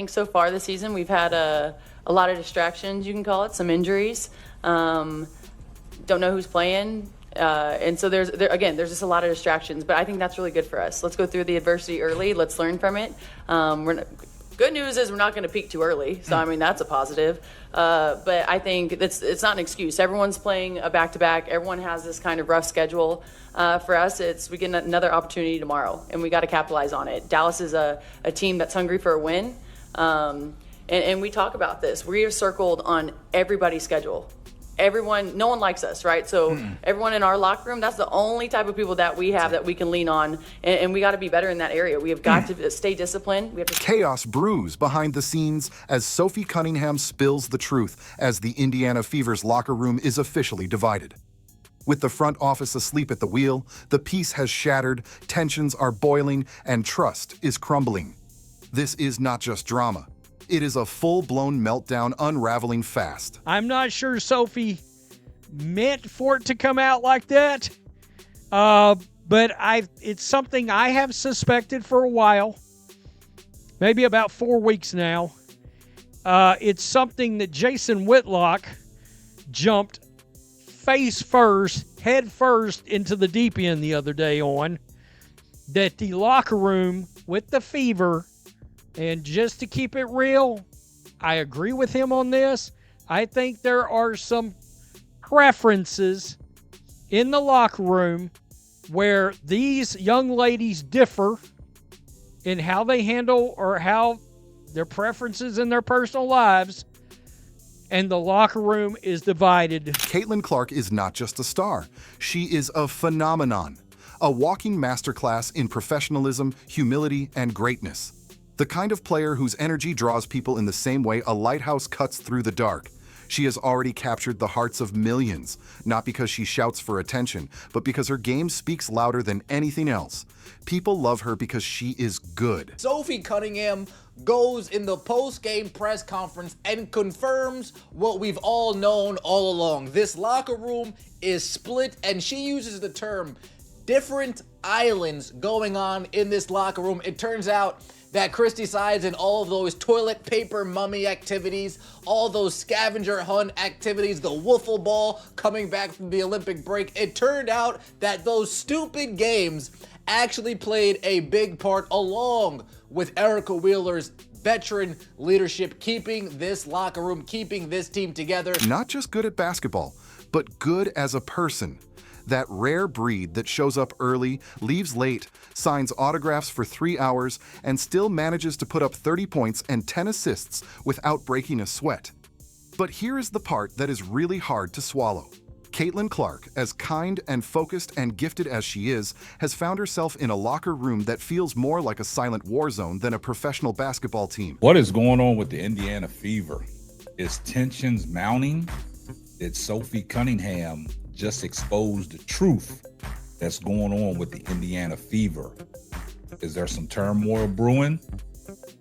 think so far this season we've had a lot of distractions, you can call it, some injuries. Don't know who's playing. And so there's just a lot of distractions, but I think that's really good for us. Let's go through the adversity early. Let's learn from it. Good news is we're not going to peak too early. So, I mean, that's a positive. But I think it's not an excuse. Everyone's playing a back-to-back. Everyone has this kind of rough schedule. For us, we get another opportunity tomorrow, and we got to capitalize on it. Dallas is a team that's hungry for a win. And we talk about this. We are circled on everybody's schedule. No one likes us, right? So everyone in our locker room, that's the only type of people that we have that we can lean on, and we got to be better in that area. We have got to stay disciplined. We have to. Chaos brews behind the scenes as Sophie Cunningham spills the truth as the Indiana Fever's locker room is officially divided. With the front office asleep at the wheel, the peace has shattered, tensions are boiling, and trust is crumbling. This is not just drama. It is a full-blown meltdown unraveling fast. I'm not sure Sophie meant for it to come out like that, but it's something I have suspected for a while, maybe about 4 weeks now. It's something that Jason Whitlock jumped face first, head first into the deep end the other day on, that the locker room with the Fever. And just to keep it real, I agree with him on this. I think there are some preferences in the locker room where these young ladies differ in how they handle or how their preferences in their personal lives, and the locker room is divided. Caitlin Clark is not just a star. She is a phenomenon, a walking masterclass in professionalism, humility, and greatness. The kind of player whose energy draws people in the same way a lighthouse cuts through the dark. She has already captured the hearts of millions, not because she shouts for attention, but because her game speaks louder than anything else. People love her because she is good. Sophie Cunningham goes in the post-game press conference and confirms what we've all known all along. This locker room is split, and she uses the term different islands going on in this locker room. It turns out that Christy Sides and all of those toilet paper mummy activities, all those scavenger hunt activities, the wiffle ball coming back from the Olympic break, it turned out that those stupid games actually played a big part along with Erica Wheeler's veteran leadership, keeping this locker room, keeping this team together. Not just good at basketball, but good as a person. That rare breed that shows up early, leaves late, signs autographs for 3 hours, and still manages to put up 30 points and 10 assists without breaking a sweat. But here is the part that is really hard to swallow. Caitlin Clark, as kind and focused and gifted as she is, has found herself in a locker room that feels more like a silent war zone than a professional basketball team. What is going on with the Indiana Fever? Is tensions mounting? Did Sophie Cunningham just expose the truth that's going on with the Indiana Fever? Is there some turmoil brewing?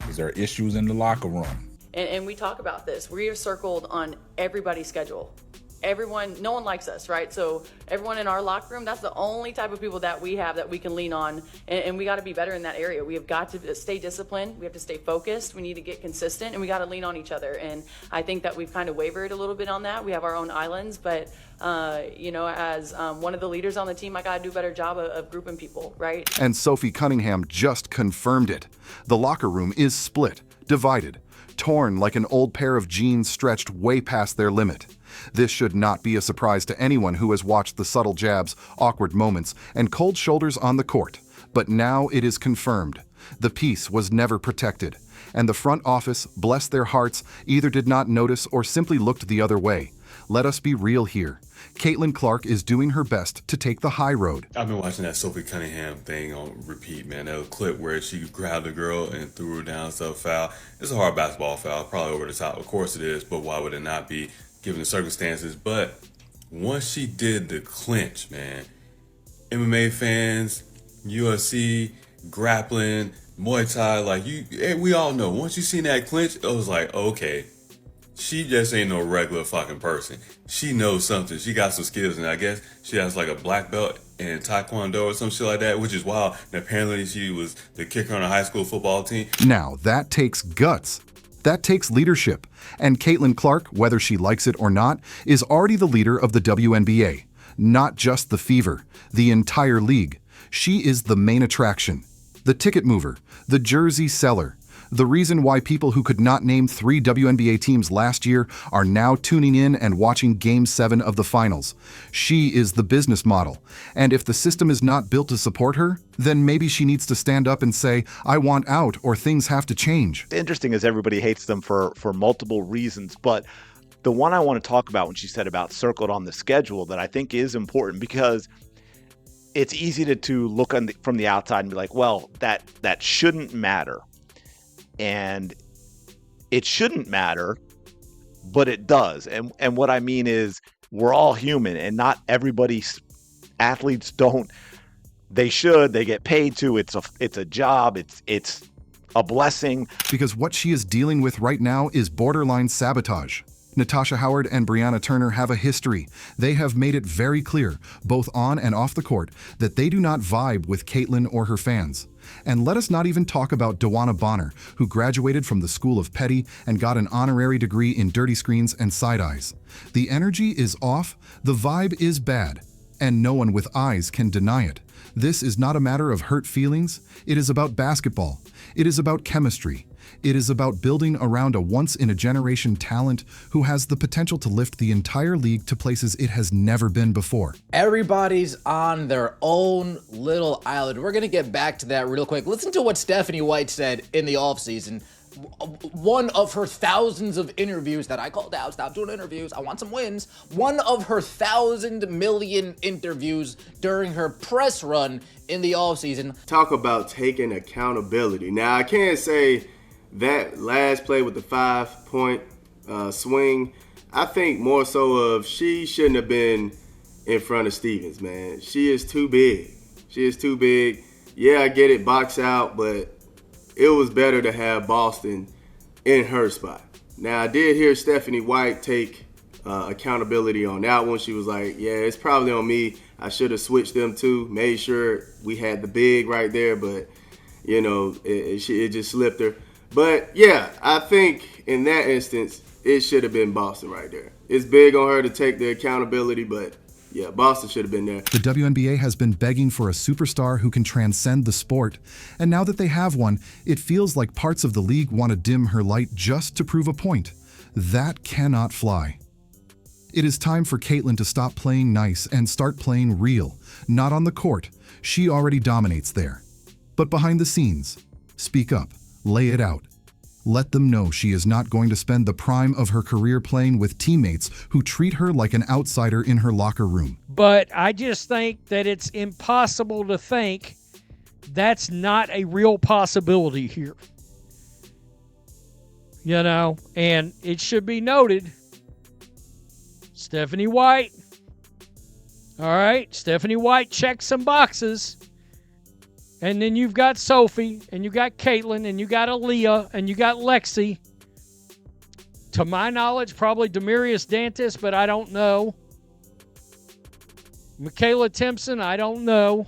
Is there issues in the locker room? And we talk about this. We are circled on everybody's schedule. No one likes us, right? So everyone in our locker room, that's the only type of people that we have that we can lean on, and we got to be better in that area. We have got to stay disciplined. We have to stay focused. We need to get consistent, and we got to lean on each other. And I think that we've kind of wavered a little bit on that. We have our own islands, but as one of the leaders on the team, I got to do a better job of grouping people, right? And Sophie Cunningham just confirmed it. The locker room is split, divided, torn like an old pair of jeans stretched way past their limit. This should not be a surprise to anyone who has watched the subtle jabs, awkward moments, and cold shoulders on the court. But now it is confirmed. The peace was never protected, and the front office, bless their hearts, either did not notice or simply looked the other way. Let us be real here. Caitlin Clark is doing her best to take the high road. I've been watching that Sophie Cunningham thing on repeat, man. That clip where she grabbed the girl and threw her down, foul. It's a hard basketball foul, probably over the top. Of course it is, but why would it not be given the circumstances? But once she did the clinch, man, MMA fans, UFC, grappling, Muay Thai, we all know, once you seen that clinch, it was like, okay, she just ain't no regular fucking person. She knows something. She got some skills, and I guess she has like a black belt in Taekwondo or some shit like that, which is wild. And apparently she was the kicker on a high school football team. Now, that takes guts. That takes leadership, and Caitlin Clark, whether she likes it or not, is already the leader of the WNBA. Not just the Fever, the entire league. She is the main attraction, the ticket mover, the jersey seller, the reason why people who could not name 3 WNBA teams last year are now tuning in and watching Game 7 of the finals. She is the business model, and if the system is not built to support her, then maybe she needs to stand up and say, I want out, or things have to change. It's interesting as everybody hates them for multiple reasons, but the one I want to talk about when she said about circled on the schedule that I think is important, because it's easy to look from the outside and be like, well, that shouldn't matter. And it shouldn't matter, but it does. And what I mean is we're all human, and not everybody's athletes they get paid to. It's a job. It's a blessing. Because what she is dealing with right now is borderline sabotage. Natasha Howard and Brianna Turner have a history. They have made it very clear, both on and off the court, that they do not vibe with Caitlin or her fans. And let us not even talk about Dawana Bonner, who graduated from the School of Petty and got an honorary degree in dirty screens and side eyes. The energy is off, the vibe is bad, and no one with eyes can deny it. This is not a matter of hurt feelings. It is about basketball. It is about chemistry. It is about building around a once-in-a-generation talent who has the potential to lift the entire league to places it has never been before. Everybody's on their own little island. We're going to get back to that real quick. Listen to what Stephanie White said in the offseason. One of her thousands of interviews that I called out. Stop doing interviews. I want some wins. One of her 1,000 million interviews during her press run in the offseason. Talk about taking accountability. Now, I can't say that last play with the 5-point swing, I think more so of she shouldn't have been in front of Stevens, man. She is too big. She is too big. Yeah, I get it, box out, but it was better to have Boston in her spot. Now, I did hear Stephanie White take accountability on that one. She was like, yeah, it's probably on me. I should have switched them too, made sure we had the big right there, but, you know, it just slipped her. But, yeah, I think in that instance, it should have been Boston right there. It's big on her to take the accountability, but, yeah, Boston should have been there. The WNBA has been begging for a superstar who can transcend the sport, and now that they have one, it feels like parts of the league want to dim her light just to prove a point. That cannot fly. It is time for Caitlin to stop playing nice and start playing real. Not on the court. She already dominates there. But behind the scenes, speak up. Lay it out. Let them know she is not going to spend the prime of her career playing with teammates who treat her like an outsider in her locker room. But I just think that it's impossible to think that's not a real possibility here. You know, and it should be noted, Stephanie White. All right, Stephanie White checks some boxes. And then you've got Sophie, and you got Caitlin, and you got Aaliyah, and you got Lexi. To my knowledge, probably Demarius Dantis, but I don't know. Michaela Timpson, I don't know.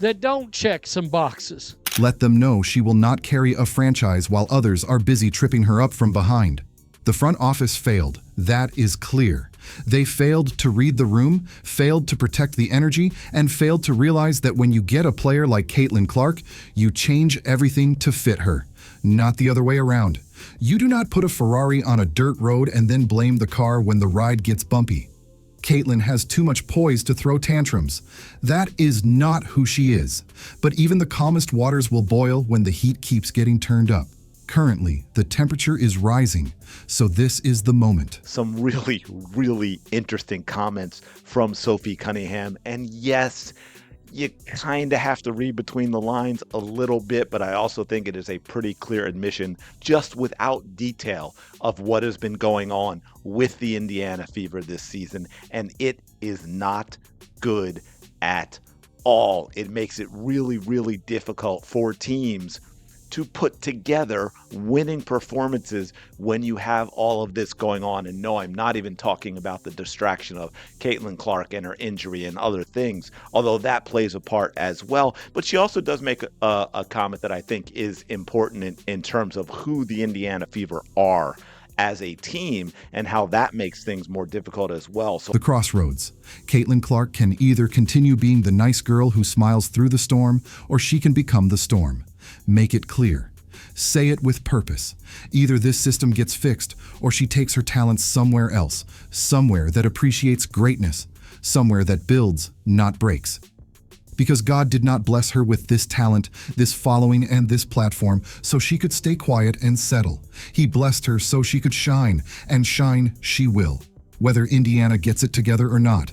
That don't check some boxes. Let them know she will not carry a franchise while others are busy tripping her up from behind. The front office failed. That is clear. They failed to read the room, failed to protect the energy, and failed to realize that when you get a player like Caitlin Clark, you change everything to fit her, not the other way around. You do not put a Ferrari on a dirt road and then blame the car when the ride gets bumpy. Caitlin has too much poise to throw tantrums. That is not who she is. But even the calmest waters will boil when the heat keeps getting turned up. Currently, the temperature is rising, so this is the moment. Some really, really interesting comments from Sophie Cunningham. And yes, you kind of have to read between the lines a little bit, but I also think it is a pretty clear admission, just without detail, of what has been going on with the Indiana Fever this season. And it is not good at all. It makes it really, really difficult for teams to put together winning performances when you have all of this going on. And no, I'm not even talking about the distraction of Caitlin Clark and her injury and other things, although that plays a part as well. But she also does make a comment that I think is important in terms of who the Indiana Fever are as a team and how that makes things more difficult as well. So The crossroads. Caitlin Clark can either continue being the nice girl who smiles through the storm, or she can become the storm. Make it clear. Say it with purpose. Either this system gets fixed, or she takes her talents somewhere else, somewhere that appreciates greatness, somewhere that builds, not breaks. Because God did not bless her with this talent, this following, and this platform so she could stay quiet and settle. He blessed her so she could shine, and shine she will, whether Indiana gets it together or not.